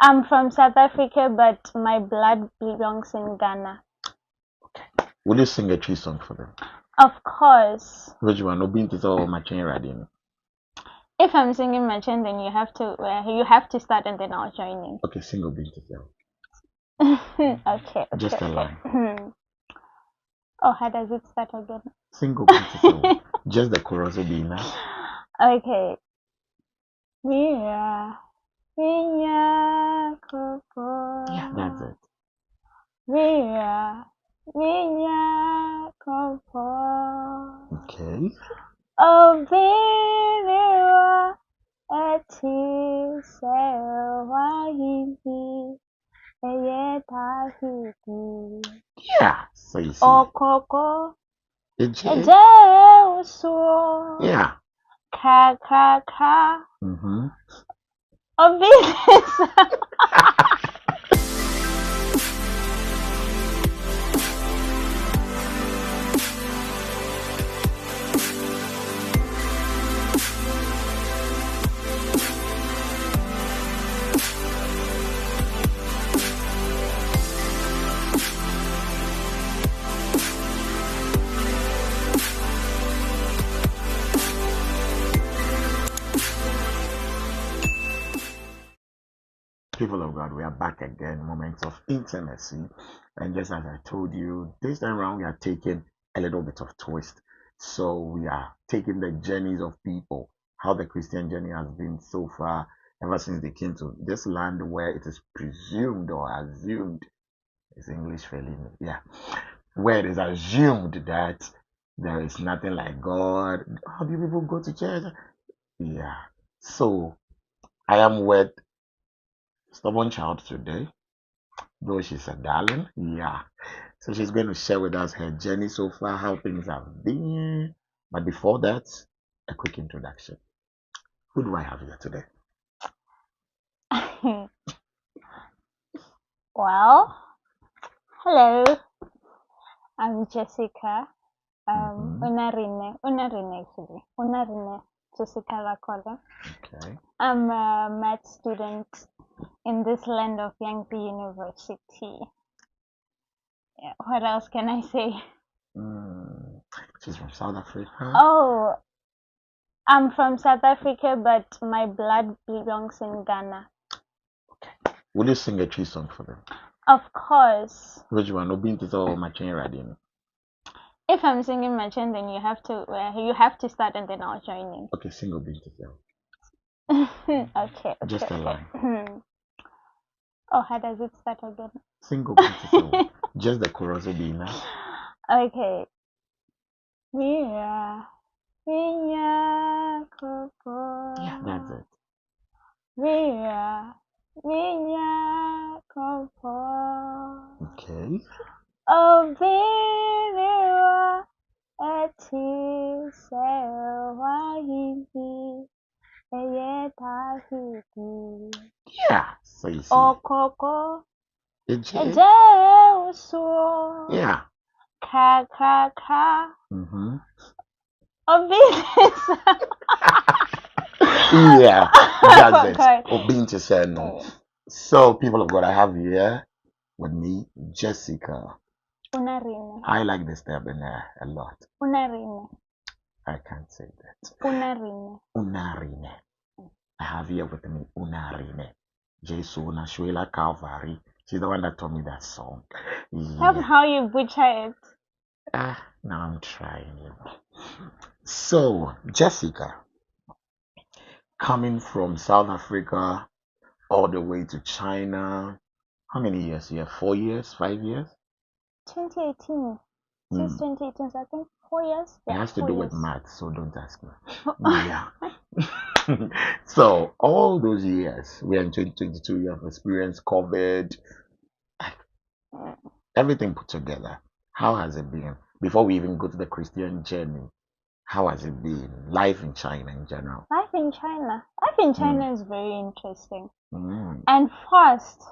I'm from South Africa, but my blood belongs in Ghana. Will you sing a tree song for them? Of course. Which one? Obin to all my chain riding. If I'm singing my tune, then you have to start and then I'll join you. Okay, sing Obin to tell. Okay. Just a line. Oh, how does it start again? Sing Obin to tell. Just the chorus will be enough. Okay. Mira, minha coco. Yeah, that's it. Mira, minha coco. Okay. Obìnrin eti sewahidi eye tahidi. Yeah. So you see. Okoko Eje. eje usuo. Yeah. Ka. Mm-hmm. Obìnrin. People of God, we are back again. Moments of intimacy. And just as I told you, this time around we are taking a little bit of twist. So we are taking the journeys of people, how the Christian journey has been so far, ever since they came to this land where it is presumed or assumed, is English failing? Yeah. Where it is assumed that there is nothing like God. How do people go to church? Yeah. So I am with stubborn child today, though she's a darling. Yeah. So she's going to share with us her journey so far, how things have been. But before that, a quick introduction. Who do I have here today? Well, hello. I'm Jessica. Unarine Jessica Rakole. Okay. I'm a math student in this land of Yankee University. Yeah, what else can I say? She's from South Africa. Oh, I'm from South Africa, but my blood belongs in Ghana. Will you sing a tree song for them? Of course. Which one? Obin to all my chain riding. If I'm singing my tune, then you have to start and then I'll join you. Okay, sing Obin to tell. Okay. Just a line. Oh, how does it start again? Sing Obin to tell. Just the chorus will be enough. Okay. Mira, minha coco. Yeah, that's it. Mira, minha coco. Okay. Obìnrin eti sewahidi eye tahidi. Yeah. So you see. Okoko Eje. eje usuo. Yeah. Ka. Mm-hmm. Obìnrin. Yeah, that's it. Okay. Obin to say no. So, people of God, I have here with me Jessica. Unarine. I like this term in there a lot. Unarine. I can't say that. Unarine. Unarine. I have here with me Unarine. Jesu Nashuela Calvary. She's the one that told me that song. That's Yeah. how you butcher it. Now I'm trying, you know. So, Jessica, coming from South Africa all the way to China. How many years here? 4 years? 5 years? 2018. Since 2018, so I think 4 years. It Yeah, has to 4 do years. with math, so don't ask me. Yeah. So all those years, we are in 2022, you have experienced COVID, everything put together. How has it been? Before we even go to the Christian journey, how has it been? Life in China in general. Life in China. Life in China is very interesting. Mm. And first,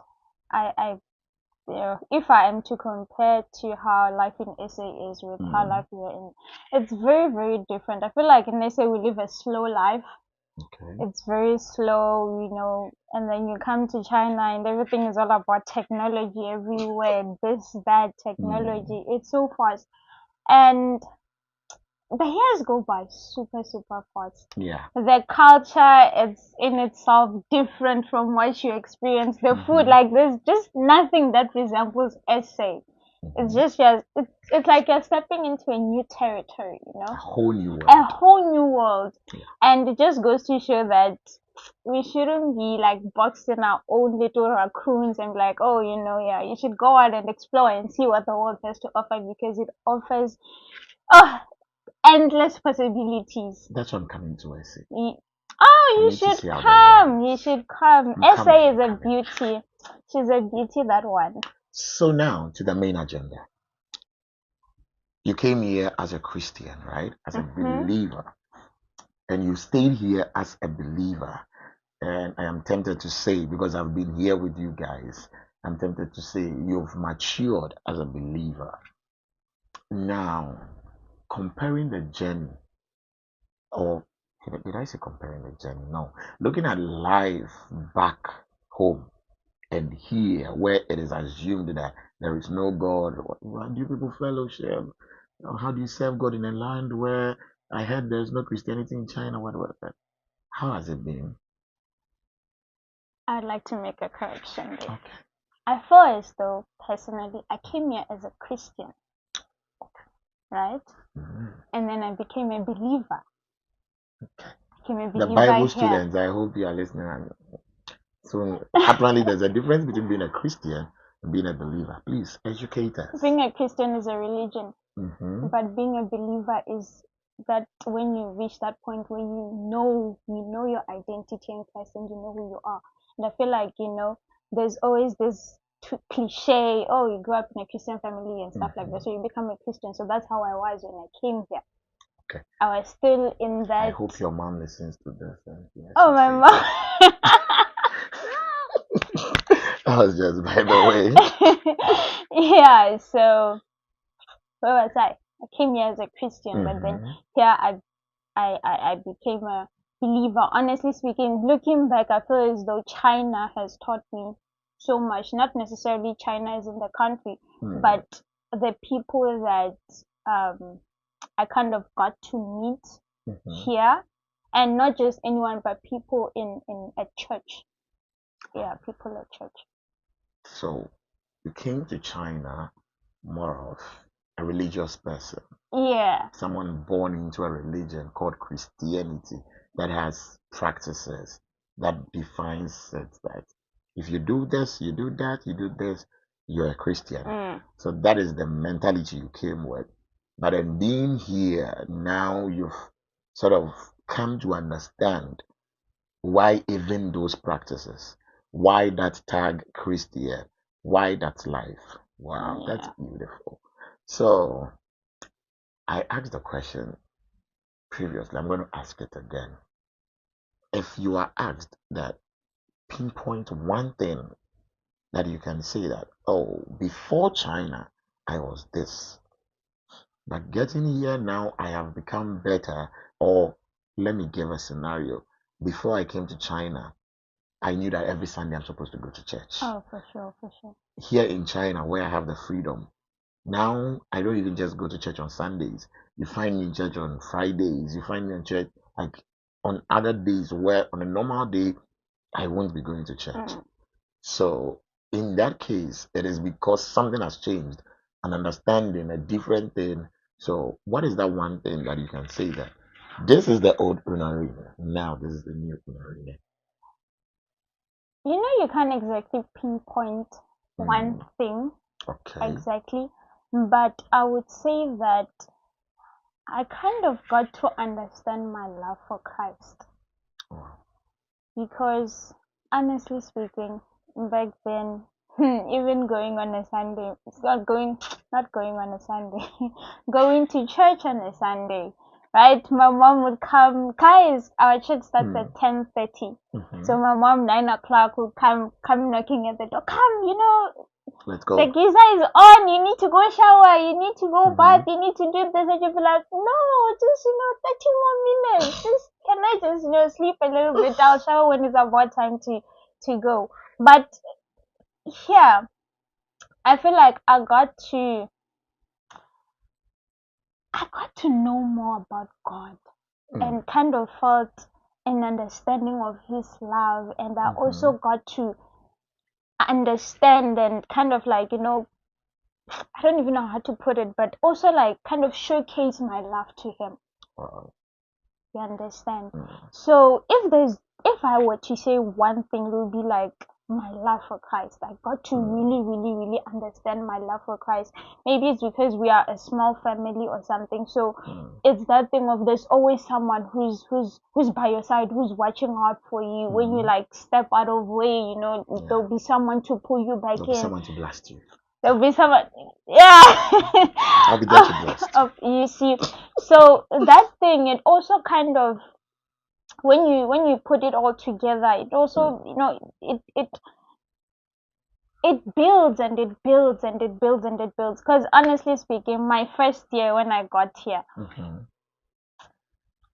if I am to compare to how life in SA is with how life here in, it's very, very different. I feel like in SA we live a slow life. Okay. It's very slow, and then you come to China and everything is all about technology everywhere, this, that, Mm. technology. It's so fast. And the years go by super, super fast. Yeah. The culture is in itself different from what you experience. The food, Mm-hmm. like there's just nothing that resembles SA. It's Mm-hmm. just it's like you're stepping into a new territory, A whole new a world. whole new world. Yeah. And it just goes to show that we shouldn't be like boxed in our own little raccoons and be like, oh, yeah, you should go out and explore and see what the world has to offer, because it offers oh, endless possibilities. That's what I'm coming to SA. Oh, I you need to should see how the world come. You is. should come. I'm coming. SA is I'm a coming. beauty. She's a beauty, that one. So now to the main agenda. You came here as a Christian, right? As a Mm-hmm. believer. And you stayed here as a believer. And I am tempted to say, because I've been here with you guys, I'm tempted to say you've matured as a believer. Now, comparing the journey, or did I say comparing the journey? No. Looking at life back home and here, where it is assumed that there is no God. How do you people fellowship? How do you serve God in a land where I heard there's no Christianity in China? What? How has it been? I'd like to make a correction there. Okay. I feel as though, personally, I came here as a Christian, right? Mm-hmm. And then I became a believer. Became a The believer Bible here. students, I hope you are listening. So apparently, there's a difference between being a Christian and being a believer. Please educate us. Being a Christian is a religion, Mm-hmm. but being a believer is that when you reach that point where you know your identity in Christ and you know who you are. And I feel like, there's always this cliche, oh, you grew up in a Christian family and stuff like Mm-hmm. that, so you become a Christian. So that's how I was when I came here. Okay. I was still in I that. hope your mom listens to this and yes, Oh, she my says mom. that was just by the way. Yeah, so where was I? I came here as a Christian, but then Mm-hmm. here I became a believer. Honestly speaking, looking back, I feel as though China has taught me so much. Not necessarily China is in the country, Mm-hmm. but the people that I kind of got to meet Mm-hmm. here, and not just anyone, but people in a church. Yeah, people at church. So you came to China more of a religious person, Yeah. someone born into a religion called Christianity that has practices that defines it that if you do this, you do that, you do this, you're a Christian. So that is the mentality you came with. But then being here now, you've sort of come to understand why even those practices, why that tag Christian, why that life. Wow, that's Yeah. beautiful. So I asked the question previously. I'm going to ask it again. If you are asked that, pinpoint one thing that you can say that, oh, before China, I was this. But getting here now, I have become better. Or let me give a scenario. Before I came to China, I knew that every Sunday I'm supposed to go to church. Oh, for sure, for sure. Here in China, where I have the freedom, now I don't even just go to church on Sundays. You find me in church on Fridays. You find me in church like on other days where on a normal day I won't be going to church. So in that case, it is because something has changed, an understanding, a different thing. So what is that one thing that you can say that this is the old Unarine, now this is the new Unarine? You can't exactly pinpoint one Mm, thing okay. exactly, but I would say that I kind of got to understand my love for Christ, Wow. because honestly speaking, back then, even going on a Sunday, it's not going on a Sunday, going to church on a Sunday, right? My mom would come. Guys, our church starts Mm, at 10:30, hmm. so my mom 9 o'clock would come knocking at the door. Come, Let's the go. geyser is on. You need to go shower. You need to go Hmm. bath. You need to do this. And you'll be like, no, just 30 more minutes. Just can I just sleep a little bit? I'll shower when it's about time to go. But here, I feel like I got to know more about God Mm. and kind of felt an understanding of His love, and I Mm-hmm. also got to understand and kind of like I don't even know how to put it, but also like kind of showcase my love to Him. Wow. You understand? Mm. So if I were to say one thing, it would be like my love for Christ. I got to Mm. really, really, really understand my love for Christ. Maybe it's because we are a small family or something. So Mm. it's that thing of there's always someone who's by your side, who's watching out for you. When you Mm. like step out of way, Yeah. there'll be someone to pull you back There'll be in. someone to blast you. There'll be someone, yeah. I'll be there to blast. You see, so that thing, it also kind of, when you put it all together, it Mm. also, it builds and it builds and it builds and it builds. Because honestly speaking, my first year when I got here, Mm-hmm.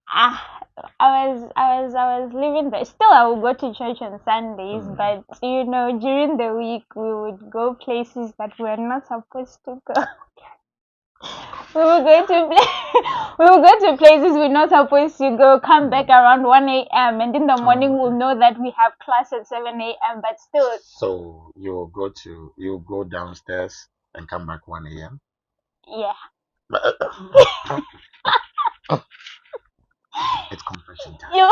ah, I was living there. Still, I would go to church on Sundays, Mm. but during the week we would go places that we're not supposed to go. We were going to play. We will go to places we're not supposed to go. Come back Mm. around 1 a.m. and in the Oh, morning we'll okay. know that we have class at 7 a.m. But still, So you'll go downstairs and come back 1 a.m. yeah. It's confession time. You.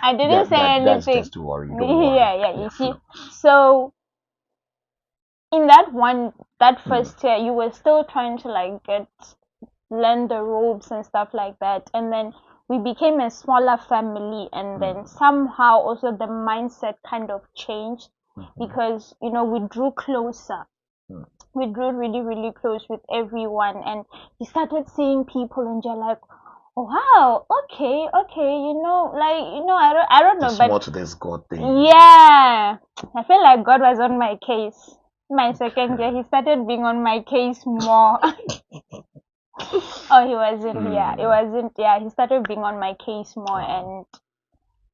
I didn't say That's anything. just to worry. Don't worry. Yeah, yeah. Yeah, You see, flow. so in that Mm. first year, you were still trying to like learn the ropes and stuff like that, and then we became a smaller family, and then Mm. somehow also the mindset kind of changed Mm-hmm. because we drew closer. Mm. We grew really, really close with everyone, and you started seeing people, and you're like, oh, wow, okay, okay, I don't know, There's but more to this God thing. yeah, I feel like God was on my case. My second year, Okay. He started being on my case more. Oh, he wasn't. Yeah, it Mm. wasn't. Yeah, he started being on my case more, Wow. and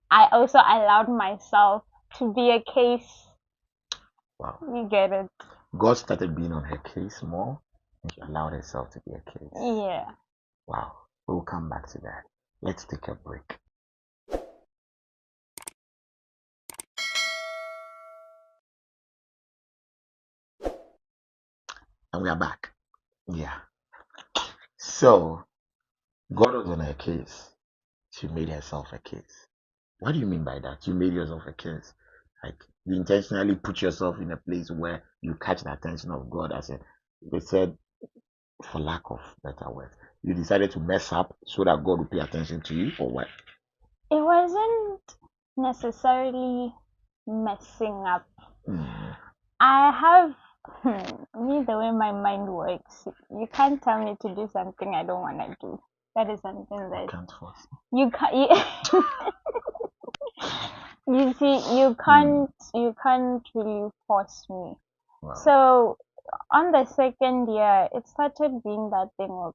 I also allowed myself to be a case. Wow. You get it? God started being on her case more, and she allowed herself to be a case. Yeah. Wow. We'll come back to that. Let's take a break. And we are back. Yeah. So, God was on her case. She made herself a case. What do you mean by that? You made yourself a case. Like, you intentionally put yourself in a place where you catch the attention of God, as they said, for lack of better words. You decided to mess up so that God will pay attention to you, or what? It wasn't necessarily messing up. Mm. I have me the way my mind works. You can't tell me to do something I don't want to do. That is something I that can't force. you can't. You see, Mm. you can't really force me. Wow. So on the second year, it started being that thing of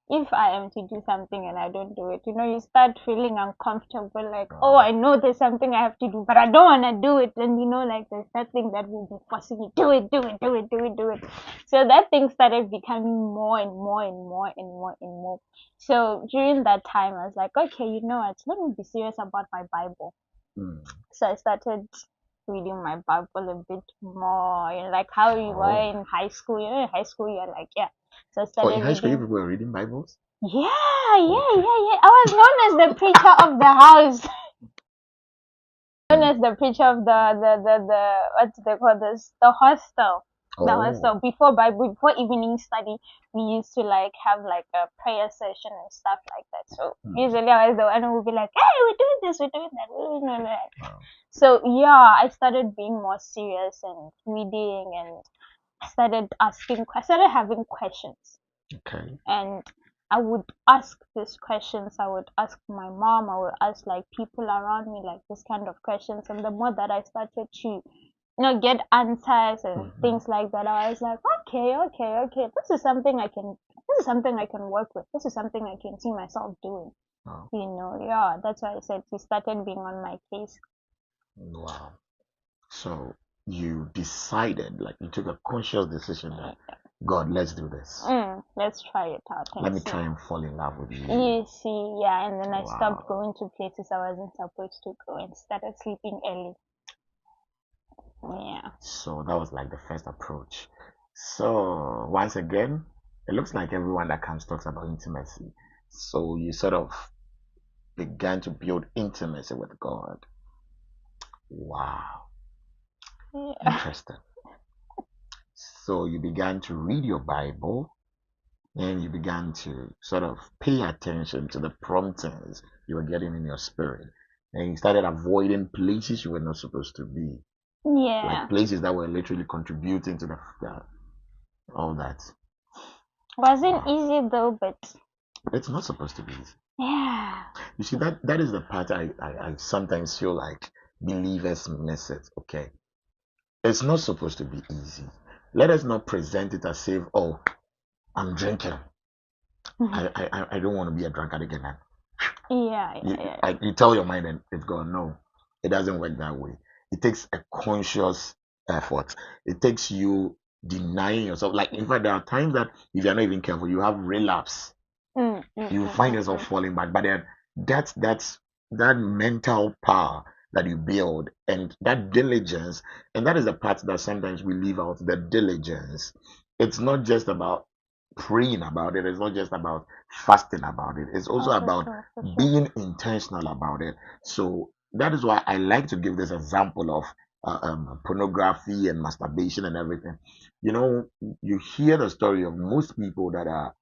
if I am to do something and I don't do it, you start feeling uncomfortable, like, oh, Wow. I know there's something I have to do, but I don't want to do it. And like there's that thing that will be forcing you, do it, do it, do it, do it, do it. So that thing started becoming more and more and more and more and more. So during that time, I was like, okay, you know what? Let me be serious about my Bible. Mm. So I started reading my Bible a bit more, like how you were Oh. in high school. In high school, you're like, yeah. So I Oh, in started high school, you reading. people were reading Bibles? Yeah, yeah, Okay. yeah, yeah. I was known as the preacher of the house. Known Mm. as the preacher of the what do they call this? The hostel. The hostel. Oh. Before evening study, we used to like have like a prayer session and stuff like that. So Mm. usually I was the one who would be like, hey, we're doing this, we're doing that, we're doing that. Wow. So yeah, I started being more serious and reading, and I started having questions, Okay. and I would ask these questions. I would ask my mom, I would ask like people around me like this kind of questions, and the more that I started to get answers and Mm-hmm. things like that, I was like, okay, okay, okay, this is something I can this is something I can work with. This is something I can see myself doing. Oh, Yeah, that's why I said he started being on my case. wow. So you decided, like you took a conscious decision that God, let's do this. Let's try it out Let and me see. try and fall in love with you. You see, yeah, and then I stopped Wow. going to places I wasn't supposed to go and started sleeping early. Yeah. So that was like the first approach. So once again, it looks like everyone that comes talks about intimacy. So you sort of began to build intimacy with God. Wow. Yeah. Interesting. So you began to read your Bible and you began to sort of pay attention to the promptings you were getting in your spirit. And you started avoiding places you were not supposed to be, like Yeah. places that were literally contributing to all that. Wasn't Wow. easy though, but It's not supposed to be easy. yeah. You see, that is the part I sometimes feel like believers miss it. Okay. It's not supposed to be easy. Let us not present it as if, oh, I'm drinking. I don't want to be a drunkard again. Yeah, yeah, You, yeah. you tell your mind and it's gone. No, it doesn't work that way. It takes a conscious effort. It takes you denying yourself. Like, in fact, there are times that if you're not even careful, you have relapse. Mm, mm, You mm, find mm, yourself mm. falling back. But then that's that mental power that you build and that diligence, and that is the part that sometimes we leave out, the diligence. It's not just about praying about it, it's not just about fasting about it, it's also Oh, for about sure, for sure. being intentional about it. So that is why I like to give this example of pornography and masturbation and everything. You know, you hear the story of most people that are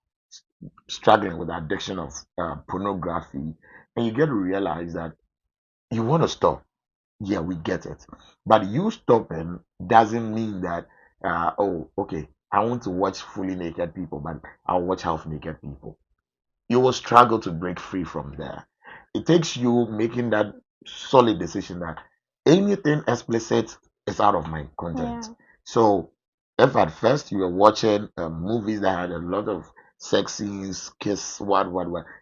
struggling with the addiction of pornography, and you get to realize that you want to stop. Yeah, we get it. But you stopping doesn't mean that, oh, okay, I want to watch fully naked people, but I'll watch half naked people. You will struggle to break free from there. It takes you making that solid decision that anything explicit is out of my content. Yeah. So, if at first you were watching movies that had a lot of sex scenes, kiss, what,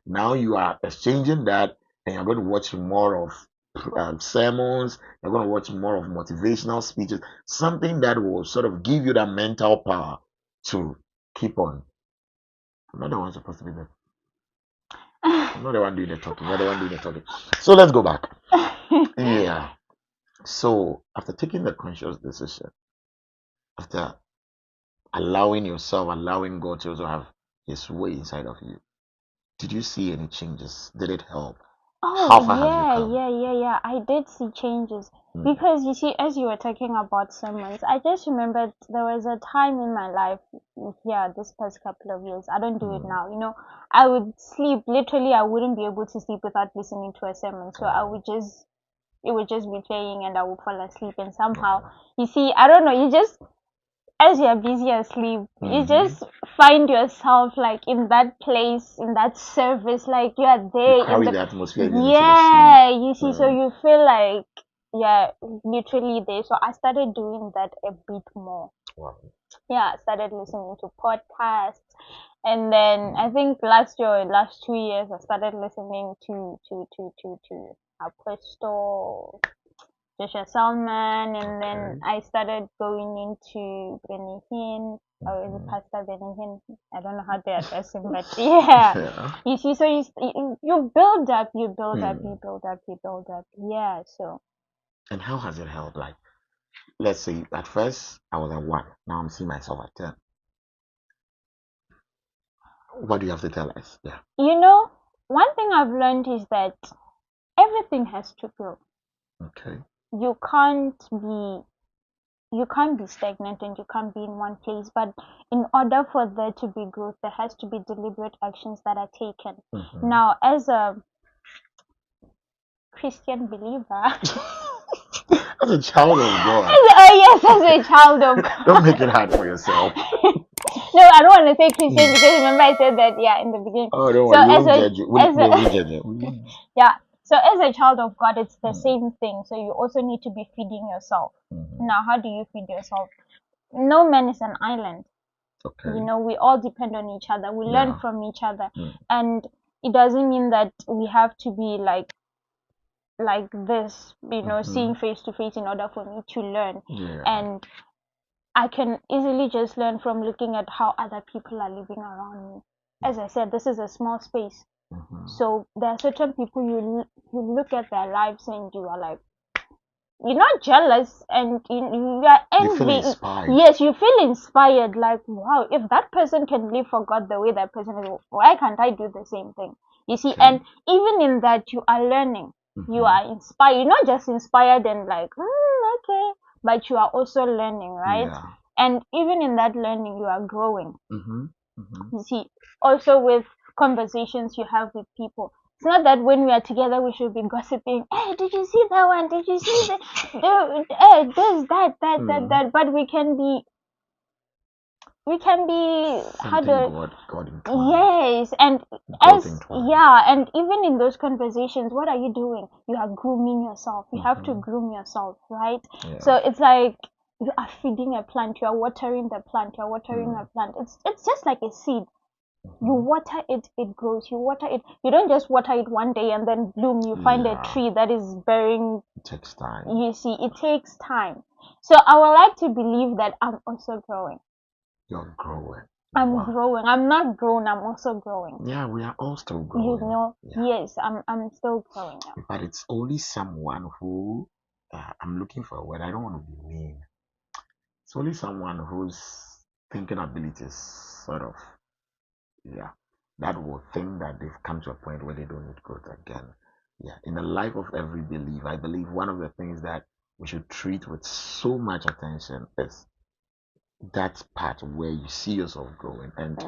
now you are exchanging that and you're going to watch more of sermons, you're going to watch more of motivational speeches, something that will sort of give you that mental power to keep on. I'm not the one supposed to be there. I'm not the one doing the talking. You're the one doing the talking. So let's go back. Yeah. So after taking the conscious decision, after allowing yourself, allowing God to also have His way inside of you, did you see any changes? Did it help? Oh, How far have you yeah, come? yeah, yeah, yeah. I did see changes Mm, because you see, as you were talking about sermons, I just remembered there was a time in my life, yeah, this past couple of years. I don't do it mm. now. I would sleep, literally, I wouldn't be able to sleep without listening to a sermon. So I Wow. would just, it would just be playing and I would fall asleep. And somehow, Wow. you see, I don't know, you just as you're busy asleep, you Mm-hmm. just find yourself like in that place, in that service, like you are You there in carry the the atmosphere even into the sleep. yeah, you see, so Mm, you feel like yeah, literally there. So I started doing that a bit more. wow. Yeah, I started listening to podcasts. And then I Mm, think last year or last 2 years I started listening to Apostle Joshua Salman, and then okay. I started going into Benny Hinn, or is it Mm-hmm. Pastor Benny Hinn? I don't know how to address him, but yeah, Yeah. you see, so you build up, you build up, you Mm. build up, you build up, yeah. So And how has it helped? Like, let's say at first I was at 1, now I'm seeing myself at 10. What do you have to tell us? Yeah. one thing I've learned is that everything has to grow. Okay. You can't be you can't be stagnant and you can't be in one place, but in order for there to be growth there has to be deliberate actions that are taken. Mm-hmm. Now, as a Christian believer, As a child of God, oh yes, as a child of don't make God. it hard for yourself. No, I don't want to say Christian Mm. because remember I said that, yeah, in the beginning. Oh, don't So worry, we won't judge you. We won't judge you. yeah, so as a child of God it's the Mm. same thing, so you also need to be feeding yourself. Mhm. Now, how do you feed yourself? No man is an island. Okay. We all depend on each other. We learn Yeah. from each other. Mm. And it doesn't mean that we have to be like this, seeing face to face in order for me to learn. Yeah. And I can easily just learn from looking at how other people are living around me. As I said, this is a small space. So there are certain people you look at their lives and you are like, you're not jealous, and you are You feel envy. inspired. Yes, you feel inspired, like, wow, if that person can live for God the way that person is, why can't I do the same thing? You see, Okay. and even in that, you are learning, you are inspired. You're not just inspired and like, okay, but you are also learning, right? Yeah. And even in that learning, you are growing. Mm-hmm. Mm-hmm. You see, also with conversations you have with people. It's not that when we are together we should be gossiping. Hey, did you see that one? Did you see that? Hey, this, that. But we can be how Something do God inclined. yes, and God as inclined. yeah, and even in those conversations, what are you doing? You are grooming yourself. You have to Mm-hmm. groom yourself, right? So Yeah. it's like you are feeding a plant. You are watering the plant. You are watering a plant. It's just like a seed. You Mm-hmm. water it, it grows. You water it. You don't just water it one day and then bloom. You find a Yeah. tree that is bearing. It takes time. You see, it takes time. So I would like to believe that I'm also growing. You're growing. I'm Wow. growing. I'm not grown. I'm also growing. Yeah, we are all still growing. Yeah. Yes, I'm still growing. But it's only someone who, I'm looking for a word. I don't want to be mean. It's only someone whose thinking abilities sort of, yeah, that will think that they've come to a point where they don't need growth again. Yeah, in the life of every believer, I believe one of the things that we should treat with so much attention is that part where you see yourself growing. And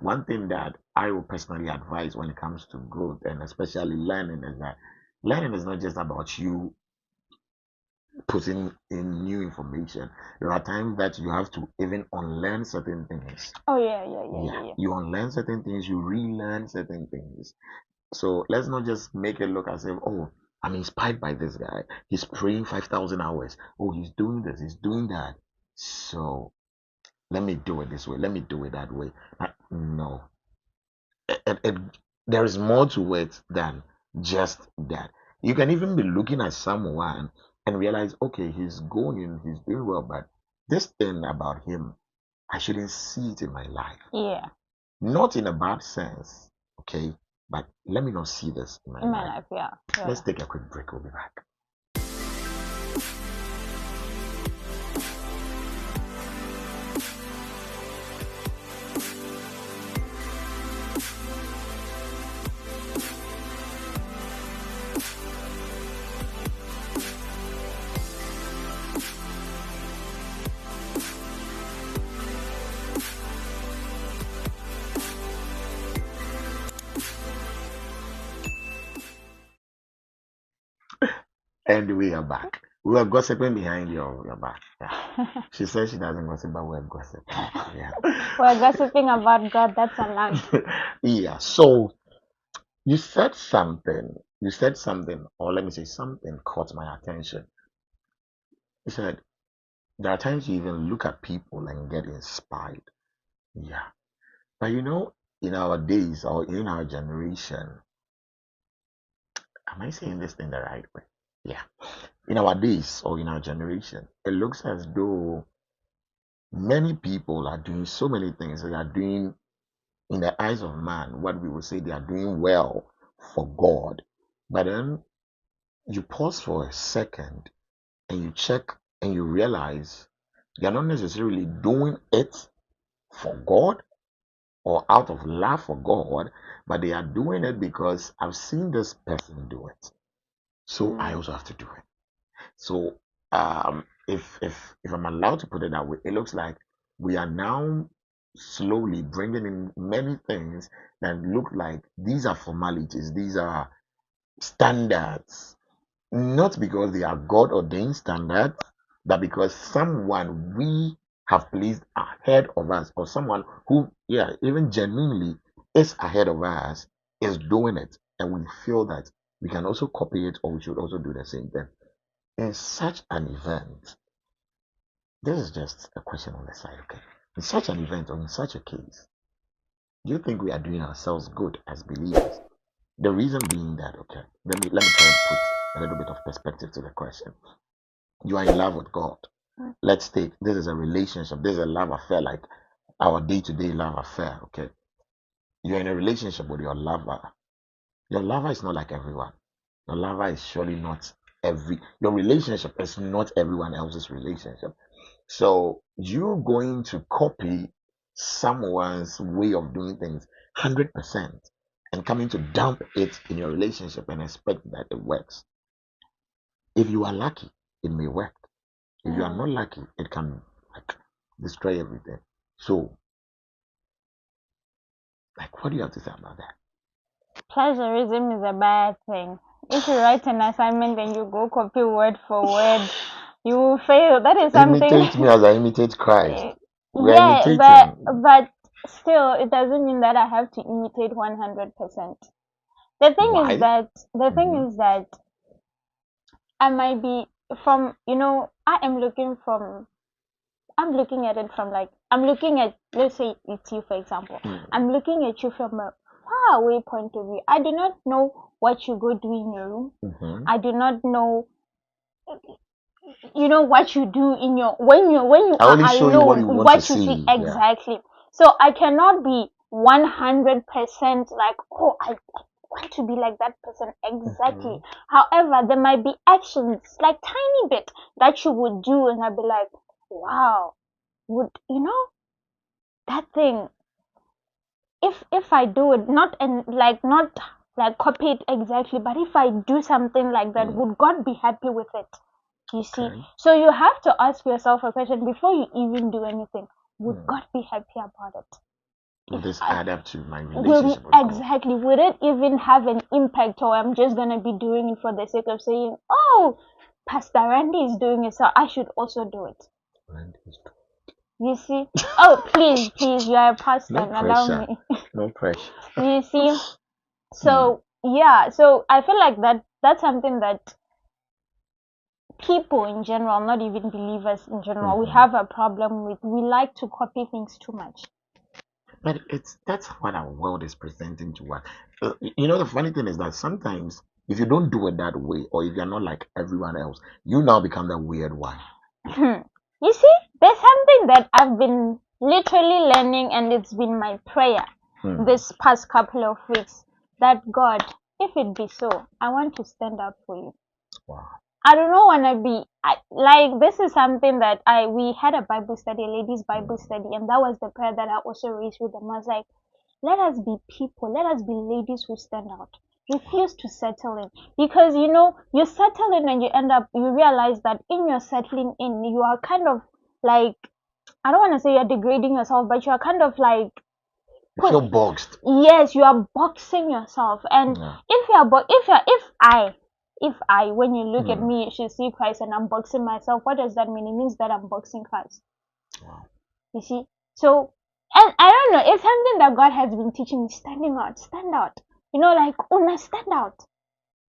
one thing that I will personally advise when it comes to growth and especially learning is that learning is not just about you putting in new information. There are times that you have to even unlearn certain things. Oh yeah. You unlearn certain things, you relearn certain things. So let's not just make it look as if, oh, I'm inspired by this guy. He's praying 5,000 hours. Oh, he's doing this, he's doing that. So let me do it this way. Let me do it that way. No, it, there is more to it than just that. You can even be looking at someone and realize, okay, he's going, he's doing well, but this thing about him, I shouldn't see it in my life. Yeah. Not in a bad sense, okay? But let me not see this in my In my life. life, yeah. Let's take a quick break. We'll be back. And we are back. We were gossiping behind your back. Yeah. She says she doesn't gossip, but we're gossiping. Yeah. We're gossiping about God. That's allowed. Yeah. So you said something. You said something, or let me say something caught my attention. You said there are times you even look at people and get inspired. Yeah. But in our days or in our generation, am I saying this in the right way? Yeah. In our days or in our generation, it looks as though many people are doing so many things. They are doing, in the eyes of man, what we would say they are doing well for God. But then you pause for a second and you check and you realize they are not necessarily doing it for God or out of love for God, but they are doing it because I've seen this person do it. So I also have to do it. So if I'm allowed to put it that way, it looks like we are now slowly bringing in many things that look like these are formalities, these are standards, not because they are God ordained standards, but because someone we have placed ahead of us, or someone who, yeah, even genuinely is ahead of us, is doing it, and we feel that we can also copy it, or we should also do the same thing. In such an event, this is just a question on the side, okay? in such an event or in such a case, do you think we are doing ourselves good as believers? The reason being that, okay, let me try and put a little bit of perspective to the question. You are in love with God. Let's take this is a relationship, this is a love affair, like our day-to-day love affair, okay? You're in a relationship with your lover. Your lover is not like everyone. Your lover is surely not your relationship is not everyone else's relationship. So you're going to copy someone's way of doing things 100% and coming to dump it in your relationship and expect that it works. If you are lucky, it may work. If you are not lucky, it can like destroy everything. So, like, what do you have to say about that? Plagiarism is a bad thing. If you write an assignment and you go copy word for word, you will fail. That is something. Imitate me as I imitate Christ. We're Yeah, but imitating. still, it doesn't mean that I have to imitate 100%. The thing is Why? that the thing Mm-hmm. is that I might be from I'm looking at it from like I'm looking at, let's say it's you, for example. I'm looking at you from a far away point of view. I do not know what you go do in your room. Mm-hmm. I do not know what you do in your when you I are only show you what alone, you want to what you see see. Yeah. exactly. So I cannot be 100% like, oh, I want to be like that person exactly. However, there might be actions like tiny bit that you would do and I'd be like, wow, would that thing, if I do it, not like copy it exactly, but if I do something like that, would God be happy with it? You see, Okay. so you have to ask yourself a question before you even do anything. Would God be happy about it? Will If this I add up to my will relationship with God? exactly, would it even have an impact, or I'm just gonna be doing it for the sake of saying, oh, Pastor Randy is doing it, so I should also do it. You see? Oh, please, you are a pastor, No allow pressure. me. No pressure. You see? So yeah, so I feel like that's something that people in general, not even believers in general, we have a problem with. We like to copy things too much. But that's what our world is presenting to us. The funny thing is that sometimes if you don't do it that way, or if you're not like everyone else, you now become the weird one. You see, there's something that I've been literally learning, and it's been my prayer this past couple of weeks, that God, if it be so, I want to stand up for you. Wow. I don't know wanna be like, this is something that we had a Bible study, a ladies' Bible study, and that was the prayer that I also raised with them. I was like, let us be people, let us be ladies who stand out. Refuse to settle in, because you settle in and you realize that in your settling in, you are kind of like, I don't want to say you're degrading yourself, but you are kind of like You feel boxed. yes, you are boxing yourself. And Yeah. if I when you look at me, you should see Christ, and I'm boxing myself, what does that mean? It means that I'm boxing Christ. Wow. You see? So, and I don't know, it's something that God has been teaching me. Standing out, stand out. Like, Una, stand out.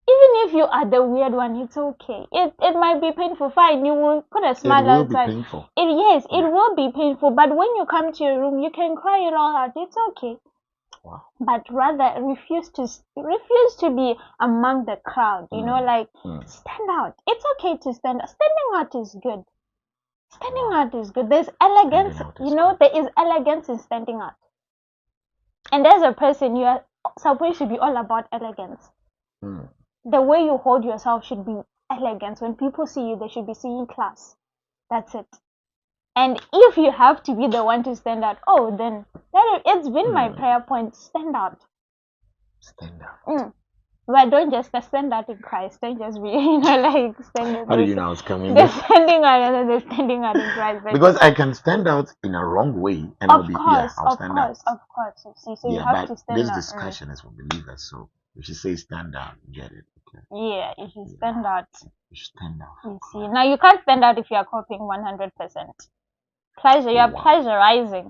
Even if you are the weird one, it's okay. It might be painful. Fine, you will put a It smile will be outside. painful. It will be painful. But when you come to your room, you can cry it all out. It's okay. Wow. But rather refuse to be among the crowd. Like, stand out. It's okay to stand out. Standing out is good. Standing out is good. There's elegance. There is elegance in standing out. And as a person, you are supposed to be all about elegance. The way you hold yourself should be elegance. When people see you, they should be seeing class. That's it. And if you have to be the one to stand out, then it's been my prayer point. Stand out. Stand out. But don't just stand out in Christ. Don't just be, like standing. How do you know it's coming? They're standing out and they're standing out in Christ. Because I can stand out in a wrong way and I'll stand out. Of course. You see, so you Yeah, have but to stand this out. discussion is for believers, so if you say stand out, you get it. Okay. Yeah, you should stand out. You stand out. You see, now you can't stand out if you are copying 100%. Pleasure, you are plagiarizing.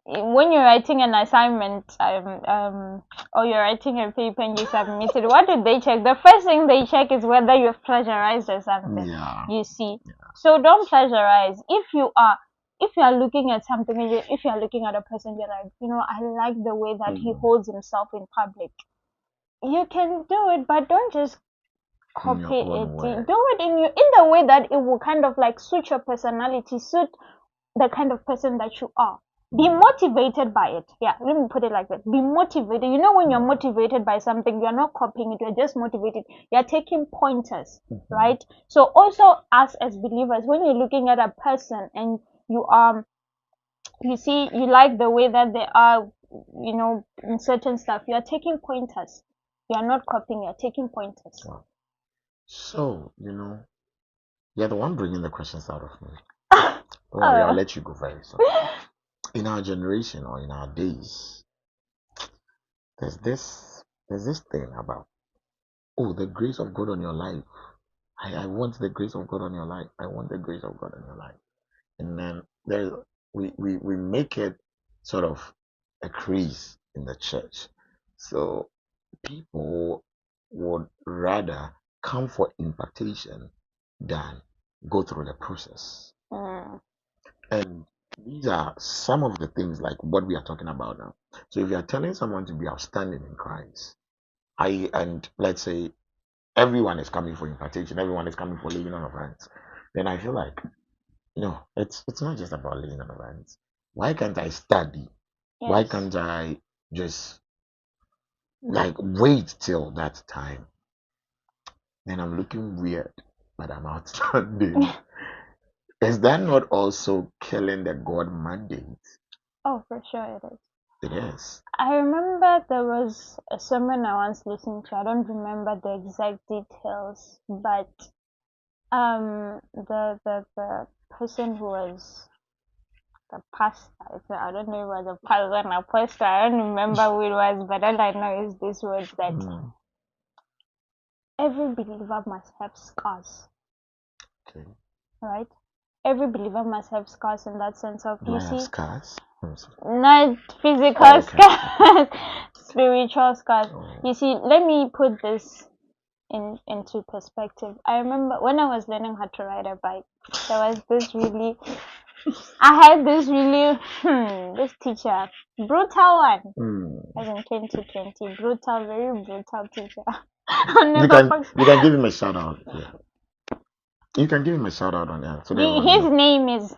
When you're writing an assignment, or you're writing a paper and you submit it, what do they check? The first thing they check is whether you've plagiarized or something. Yeah. You see, so don't plagiarize. If you are if you are looking at something, and if you are looking at a person, you're like, I like the way that he holds himself in public. You can do it, but don't just In copy your it. own Do way. it in the way that it will kind of like suit your personality, suit the kind of person that you are. Be motivated by it. Yeah, let me put it like that. Be motivated. When you're motivated by something, you're not copying it, you're just motivated. You're taking pointers, right? So also us as believers, when you're looking at a person and you see you like the way that they are, in certain stuff, you're taking pointers. You're not copying, you're taking pointers. Wow. So, you're the one bringing the questions out of me. Don't worry, I'll let you go very soon. In our generation or in our days, there's this thing about, oh, the grace of God on your life. I want the grace of God on your life. I want the grace of God on your life. And then we make it sort of a craze in the church. So people would rather come for impartation than go through the process. And these are some of the things like what we are talking about now. So if you are telling someone to be outstanding in Christ, and let's say everyone is coming for impartation, everyone is coming for laying on of hands, then I feel like it's not just about laying on of hands. Why can't I study? Why Yes. can't I just like wait till that time? Then I'm looking weird, but I'm outstanding. Is that not also killing the God mandate? Oh, for sure it is. It is. I remember there was a sermon I once listened to. I don't remember the exact details, but the person who was the pastor, I don't know if it was a pastor or pastor, I don't remember who it was, but all I know is this words that every believer must have scars, Okay. right? Every believer must have scars in that sense of, Do you I have see, scars? not physical Oh, okay. scars, spiritual scars. Oh. You see, let me put this into perspective. I remember when I was learning how to ride a bike, there was this really, I had this really, this teacher, brutal one. As in 2020, brutal, very brutal teacher. I'll You never can forget. you can give him a shout out. Yeah. You can give him a shout out on that so that everyone His knows. name is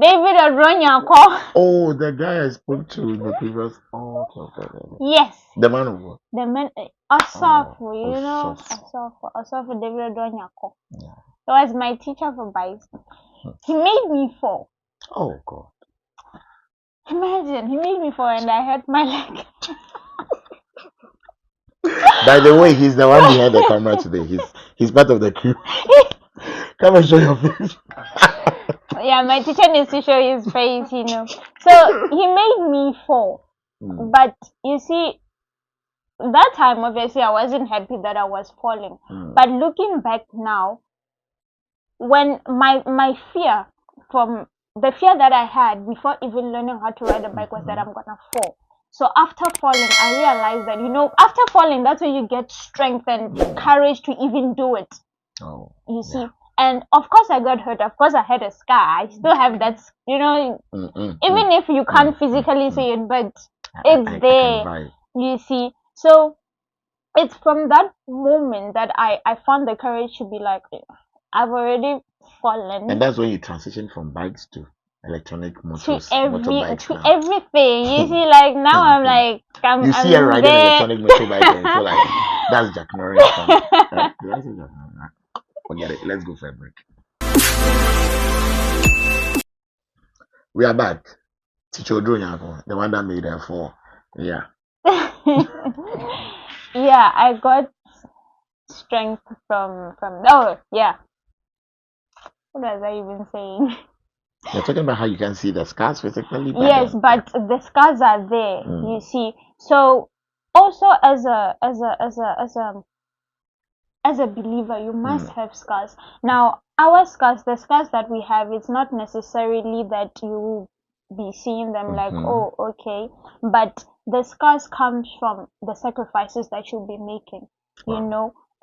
David Odronyako. Oh, the guy I spoke to in the previous. Oh, okay. Yes. The man of what? The man, Asafu, Asafu. David Odronyako. Yeah. He was my teacher for bikes. He made me fall. Oh God. Imagine, he made me fall and I hurt my leg. By the way, he's the one behind the camera today. He's part of the crew. Come and show your face. Yeah, my teacher needs to show his face, So he made me fall. But you see, that time obviously I wasn't happy that I was falling. But looking back now, when my fear, from the fear that I had before even learning how to ride a bike, was that I'm gonna fall. So after falling, I realized that after falling, that's when you get strength and courage to even do it. Oh, you see. And of course I got hurt. Of course I had a scar. I still have that, even if you can't physically see it, but it's there. You see. So it's from that moment that I found the courage to be like, I've already fallen. And that's when you transition from bikes to electronic motors, motorbikes now. Everything. You see, like now I'm like, you see her riding an electronic motorbike and feel like that's Jack Norris. Forget it. Let's go for a break. We are back. Teacher Odronyako, the one that made her fall. Yeah. Yeah, I got strength from. Oh, yeah. What was I even saying? You're talking about how you can see the scars physically. Yes, but the scars are there. You see. So also as a believer, you must have scars. Now, our scars, the scars that we have, it's not necessarily that you will be seeing them like, oh, okay, but the scars comes from the sacrifices that you'll be making.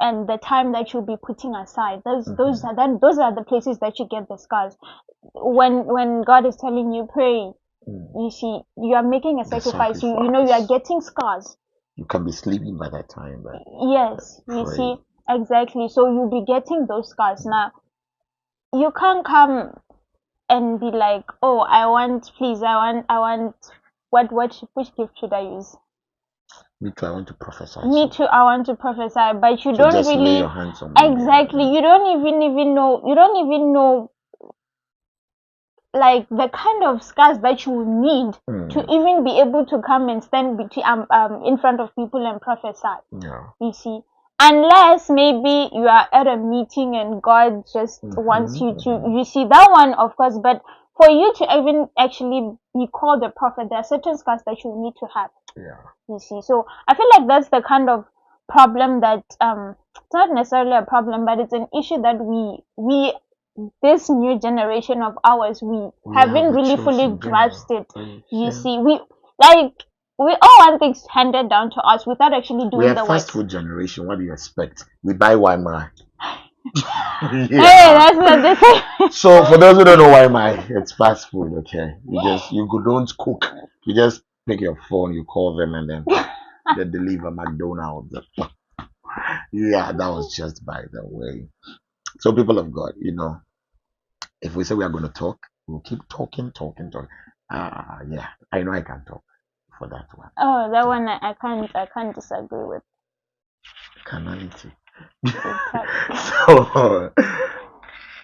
and the time that you'll be putting aside. Those Mhm. those are the places that you get the scars. When God is telling you pray, Mm. you see, you are making a The sacrifice. You know you are sacrifice. getting scars. You can be sleeping by that time, but Yes, you pray. see, exactly. So you'll be getting those scars. Now you can't come and be like, oh, I want, which gift should I use? Me too, I want to prophesy Me so. too, I want to prophesy, but you So don't just lay really, your hands on me. exactly, you don't even know, like the kind of scars that you need to Mm. even be able to come and stand between in front of people and prophesy. Yeah. You see, unless maybe you are at a meeting and God just wants Mm-hmm. you to, Mm-hmm. you see that one, of course, but for you to even actually be called a prophet, there are certain scars that you need to have. Yeah. You see, so I feel like that's the kind of problem that it's not necessarily a problem, but it's an issue that we this new generation of ours, we We have haven't the really fully chosen grasped general. it. You Yeah. see, like we all want things handed down to us without actually We doing are the fast work. food generation. What do you expect? We buy one man. Hey, Yeah. that's not the same. So for those who don't know why my it's fast food, okay? Don't cook. You just pick your phone, you call them, and then they deliver McDonald's. Yeah, that was just by the way. So people of God, if we say we are going to talk, we'll keep talking. Yeah, I know I can talk for that one. Oh, that So one I can't disagree with. carnality. Exactly. So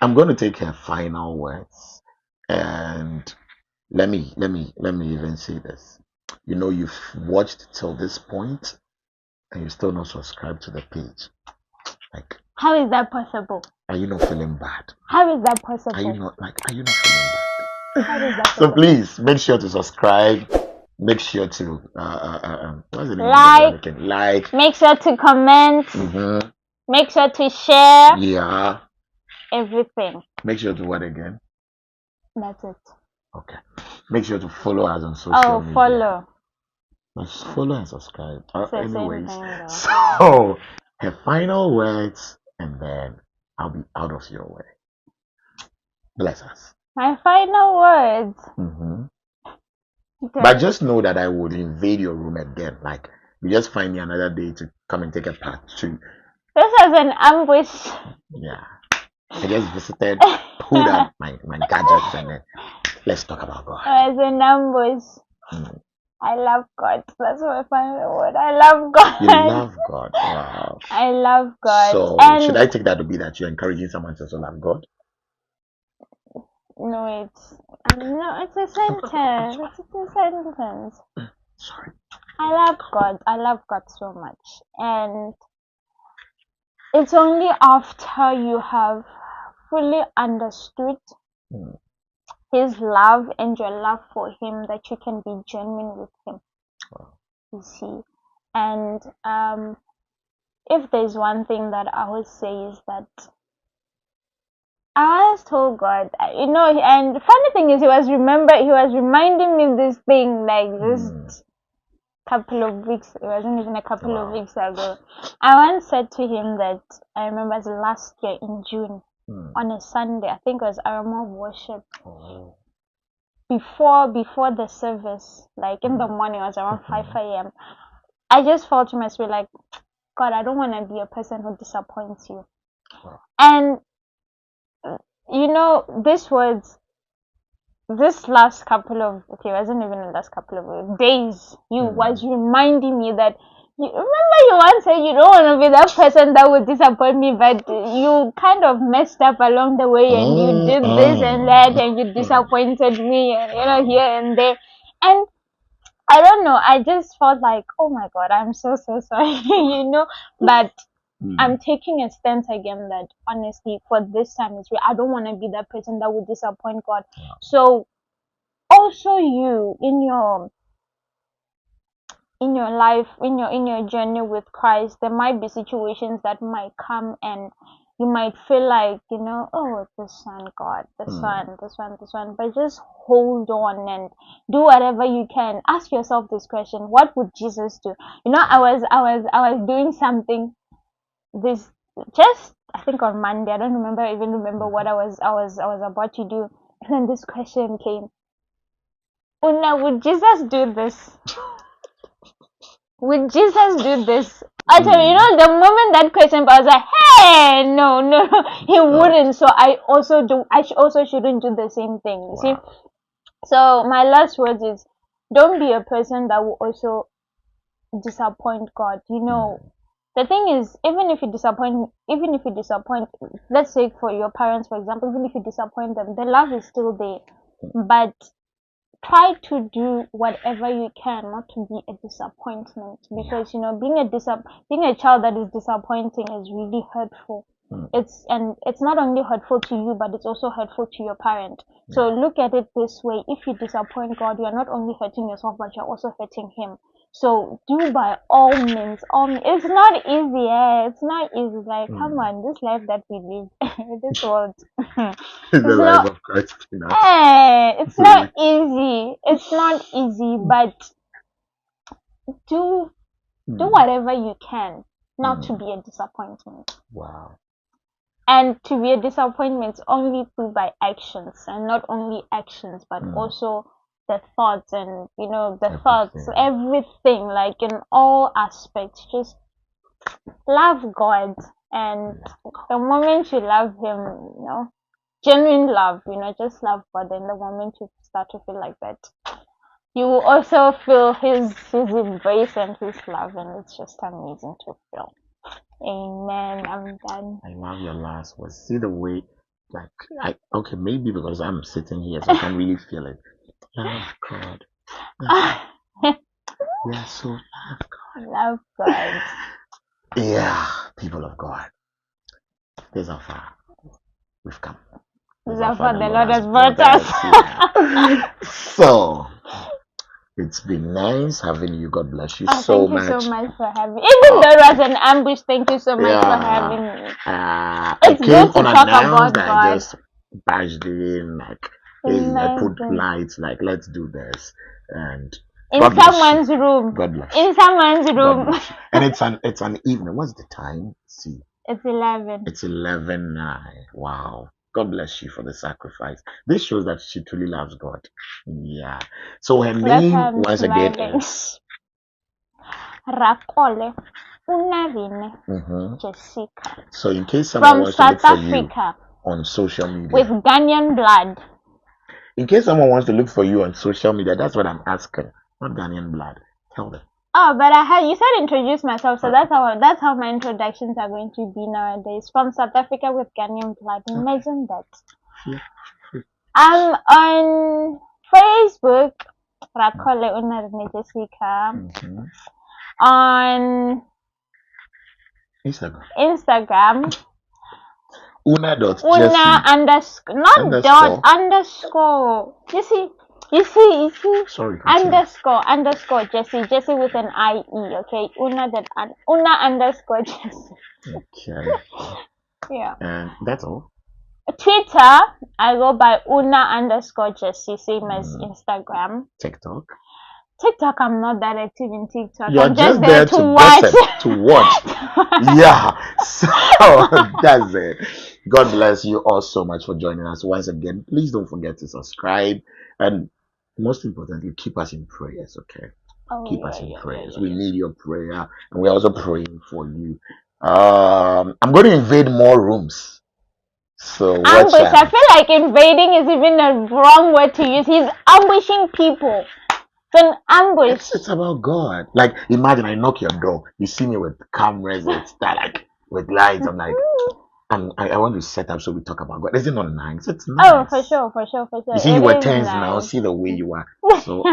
I'm going to take her final words, and let me even say this. You've watched till this point, and you still not subscribed to the page. Like, How is that possible? are you not feeling bad? How is that Are you possible? not like? Are you not feeling How is bad? that So possible? please make sure to subscribe. Make sure to what's the name of the Like, again? Like, make sure to comment, mm-hmm, make sure to share yeah. everything. Make sure to what again? That's it. Okay. Make sure to follow us on social Oh, media. follow. Just follow and subscribe. It's the same Anyways, thing though. so her final words, and then I'll be out of your way. Bless us. My final words. Hmm. Okay. But just know that I would invade your room again. Like, you just find me another day to come and take a part two. This is an ambush. Yeah. I just visited, pulled out my gadgets, and then let's talk about God. It's an ambush. Mm. I love God. That's my final word. I love God. You love God. Wow. I love God. So, should And I take that to be that you're encouraging someone to also love God? no, it's a sentence. It's a sentence. Sorry. I love God. I love God so much. And it's only after you have fully understood Mm. His love and your love for Him that you can be genuine with Him, Wow. you see. And if there's one thing that I would say is that I always told God, and the funny thing is, he was reminding me this thing like this Mm. couple of weeks, it wasn't even a couple of Wow. weeks ago. I once said to him that I remember it was last year in June Mm. on a Sunday, I think it was Aroma worship. Oh. Before the service, like in the morning, it was around 5 a.m. I just felt to my spirit like, God, I don't want to be a person who disappoints you. Wow. And this words, this last couple of, okay, it wasn't even the last couple of days, you was reminding me that, you remember you once said you don't want to be that person that would disappoint me, but you kind of messed up along the way and you did this and that and you disappointed me and here and there. And I don't know, I just felt like, oh my God, I'm so sorry, but I'm taking a stance again that honestly for this time it's real. I don't want to be that person that would disappoint God. So also you in your life, in your journey with Christ, there might be situations that might come and you might feel like, oh, this one, God, this one, but just hold on and do whatever you can. Ask yourself this question: what would Jesus do? I was doing something this just I think on Monday. I don't even remember what Mhm. I was about to do. And then this question came. Una, would Jesus do this? Would Jesus do this? Actually, Mm. the moment that question, I was like, hey, no, no, he Oh, wouldn't. So I also shouldn't do the same thing. You see? wow. So my last words is, don't be a person that will also disappoint God. Mm. The thing is, even if you disappoint, let's say for your parents, for example, even if you disappoint them, the love is still there. But try to do whatever you can not to be a disappointment, Yeah. because being a child that is disappointing is really hurtful. Mm. It's not only hurtful to you, but it's also hurtful to your parent. So Yeah. look at it this way: if you disappoint God, you are not only hurting yourself, but you're also hurting him. So do by all means, it's not easy. It's not easy. Like, come Mm. on, this life that we live, this world, The it's life not of Christ in us. it's not easy. It's not easy, but do Mm. whatever you can not to Mm. be a disappointment. Wow. And to be a disappointment only through by actions, and not only actions, but Mm. also the thoughts, and the thoughts, Everything. everything, like in all aspects. Just love God, and Love the God. moment you love him, genuine love, just love God, and the moment you start to feel like that, you will also feel his embrace and his love, and it's just amazing to feel. Amen. I'm done. I love your last words. See the way, like, okay, maybe because I'm sitting here, so I can really feel it. Love God. Love. Yeah, so love Love God. God. Yeah, people of God. This is how far we've come. This is how far Therefore, the the Lord Lord has has brought brought us. us. Yeah. So it's been nice having you. God bless you Oh, so thank you so much. much for having me. Even Uh, though it was an ambush, thank you so much for yeah. having me. I It's came good to talk unannounced. about I God. just barged in like, hey, I put Amazing. lights like, let's do this. And In God bless you. someone's room. God bless In you. someone's God room. bless you. And it's an evening. What's the time? See, It's 11. it's 11:09. Wow. God bless you for the sacrifice. This shows that she truly loves God. Yeah. So her That's why name I'm once again smiling. is Rakole. Unarine mhm. Jessica. So in case someone From wants to look South for you Africa. on social With media, Ghanaian blood. in case someone wants to look for you on social media, that's what I'm asking. Not Ghanaian blood. Tell them. Oh, but you said introduce myself, so Uh, that's how my introductions are going to be nowadays. From South Africa with Ghanaian blood. okay. Imagine that. Yeah. I'm on Facebook, Rakole Unarine Jessica. Mm-hmm. On Instagram. Instagram, Una dot Una Jesse underscore, not dot, underscore. underscore. You see, Sorry, continue. underscore Jesse with an IE, okay? Una underscore Jesse. Okay. Yeah. And that's all. Twitter, I go by Una underscore Jesse, same as Mm, Instagram. TikTok. TikTok, I'm not that active in TikTok. You're I'm just just there there to to watch. gossip, to watch. Yeah. So that's it. God bless you all so much for joining us once again. Please don't forget to subscribe. And most importantly, keep us in prayers, okay? Oh Keep yeah, us in yeah, yeah, prayers. yeah, We yeah. need your prayer. And we're also praying for you. I'm going to invade more rooms. So watch Ambush. I out. feel like invading is even a wrong word to use. He's ambushing people. It's an ambush. It's about God. Like imagine I knock your door, you see me with cameras, with that like with lights. I'm like, I want to set up so we talk about God. Is it not nice? It's Oh, for nice. sure, for sure, for sure. You see, It you were is tense now. nice. See the way you are. So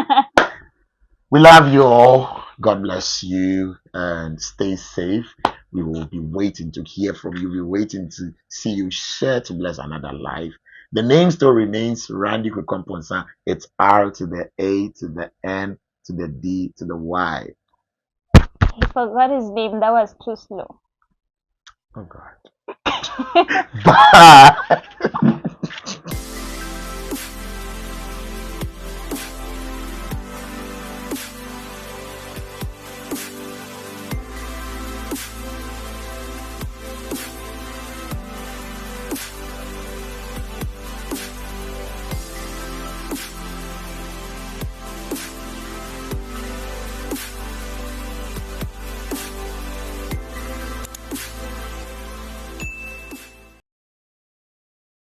we love you all. God bless you and stay safe. We will be waiting to hear from you. We're waiting to see you share to bless another life. The name still remains Randy Kwekwamponsah. It's R to the A to the N to the D to the Y. He forgot his name. That was too slow. Oh God. Bye.